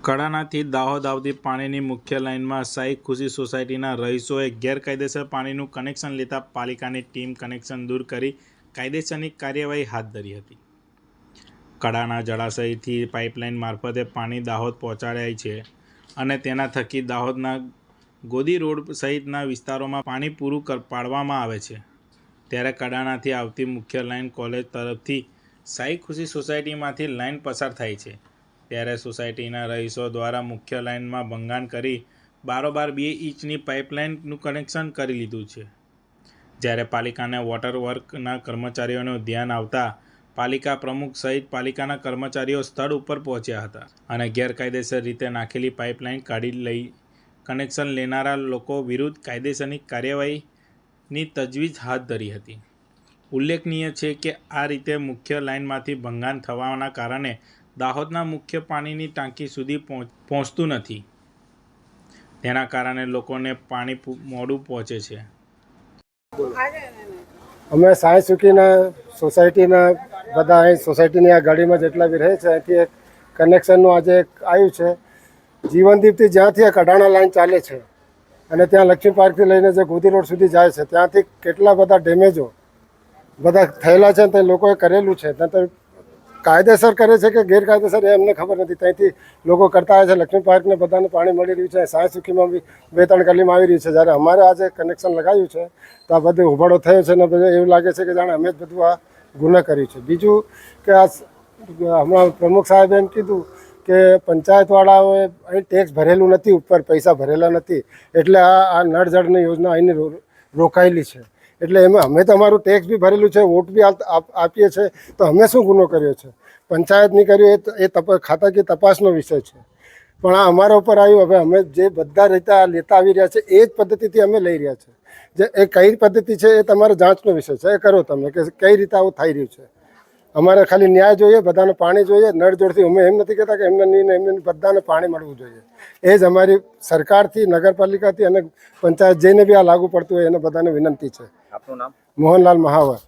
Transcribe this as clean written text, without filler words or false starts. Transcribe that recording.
કડાનાથી દાહોદ આવતી પાણીની મુખ્ય લાઇનમાં સાઈ ખુશી સોસાયટીના રહીશોએ ગેરકાયદેસર પાણીનું કનેક્શન લેતા પાલિકાની ટીમ કનેક્શન દૂર કરી કાયદેસરની કાર્યવાહી હાથ ધરી હતી. કડાના જળાશયથી પાઇપલાઇન મારફતે પાણી દાહોદ પહોંચાડાય છે અને તેના થકી દાહોદના ગોદી રોડ સહિતના વિસ્તારોમાં પાણી પૂરું પાડવામાં આવે છે. ત્યારે કડાનાથી આવતી મુખ્ય લાઇન કોલેજ તરફથી સાઈ ખુશી સોસાયટીમાંથી લાઇન પસાર થાય છે. ત્યારે સોસાયટીના રહીશો દ્વારા મુખ્ય લાઇનમાં ભંગાણ કરી બારોબાર 2 ઇંચની પાઇપલાઇનનું કનેક્શન કરી લીધું છે. જ્યારે પાલિકાના વોટર વર્કના કર્મચારીઓનું ધ્યાન આવતા પાલિકા પ્રમુખ સહિત પાલિકાના કર્મચારીઓ સ્થળ ઉપર પહોંચ્યા હતા અને ગેરકાયદેસર રીતે નાખેલી પાઇપલાઇન કાઢી લઈ કનેક્શન લેનારા લોકો વિરુદ્ધ કાયદેસરની કાર્યવાહીની તજવીજ હાથ ધરી હતી. ઉલ્લેખનીય છે કે આ રીતે મુખ્ય લાઇનમાંથી ભંગાણ થવાના કારણે દાહોદના મુખ્ય પાણીની ટાંકી સુધી પહોંચતું નથી. તેના કારણે લોકોને પાણી મોડું પહોંચે છે. અમે સાઈ સુકીના સોસાયટીના બધા અહીં સોસાયટીની આ ગાડીમાં જેટલા બી રહે છે અહીંથી એક કનેક્શનનું આજે એક આવ્યું છે. જીવનદીપથી જ્યાંથી આ કડાણા લાઈન ચાલે છે અને ત્યાં લક્ષ્મી પાર્કથી લઈને જે ગોદી રોડ સુધી જાય છે ત્યાંથી કેટલા બધા ડેમેજો બધા થયેલા છે તે લોકોએ કરેલું છે. ત્યાં કાયદેસર કરે છે કે ગેરકાયદેસર એ અમને ખબર નથી. ત્યાંથી લોકો કરતા આવે છે. લક્ષ્મી પાર્કને બધાને પાણી મળી રહ્યું છે. સાઈ સુખીમાં બી 2-3 ગલીમાં આવી રહ્યું છે. જ્યારે અમારે આજે કનેક્શન લગાવ્યું છે તો આ બધું ઉભાડો થયો છે ને બધું એવું લાગે છે કે જાણે અમે જ બધું આ ગુનો કર્યું છે. બીજું કે આ હમણાં પ્રમુખ સાહેબે એમ કીધું કે પંચાયતવાળાઓએ અહીં ટેક્સ ભરેલું નથી, ઉપર પૈસા ભરેલા નથી, એટલે આ નળ જળની યોજના અહીંની રોકાયેલી છે. એટલે એમાં અમે તમારું ટેક્સ બી ભરેલું છે, વોટ બી આપીએ છીએ, તો અમે શું ગુનો કર્યો છે? પંચાયત નહીં કર્યું એ ખાતાકીય તપાસનો વિષય છે. પણ આ અમારા ઉપર આવ્યું. હવે અમે જે બધા રીતે લેતા આવી રહ્યા છે એ જ પદ્ધતિથી અમે લઈ રહ્યા છે. જે એ કઈ પદ્ધતિ છે એ તમારે જાંચનો વિષય છે. એ કરો તમે કે કઈ રીતે આવું થઈ રહ્યું છે. અમારે ખાલી ન્યાય જોઈએ, બધાને પાણી જોઈએ. નળ જોડથી અમે એમ નથી કહેતા કે એમને નહીં ને એમને બધાને પાણી મળવું જોઈએ. એ જ અમારી સરકારથી, નગરપાલિકાથી અને પંચાયત જઈને બી આ લાગુ પડતું હોય એને બધાને વિનંતી છે. આપનું નામ? મોહનલાલ મહાવર.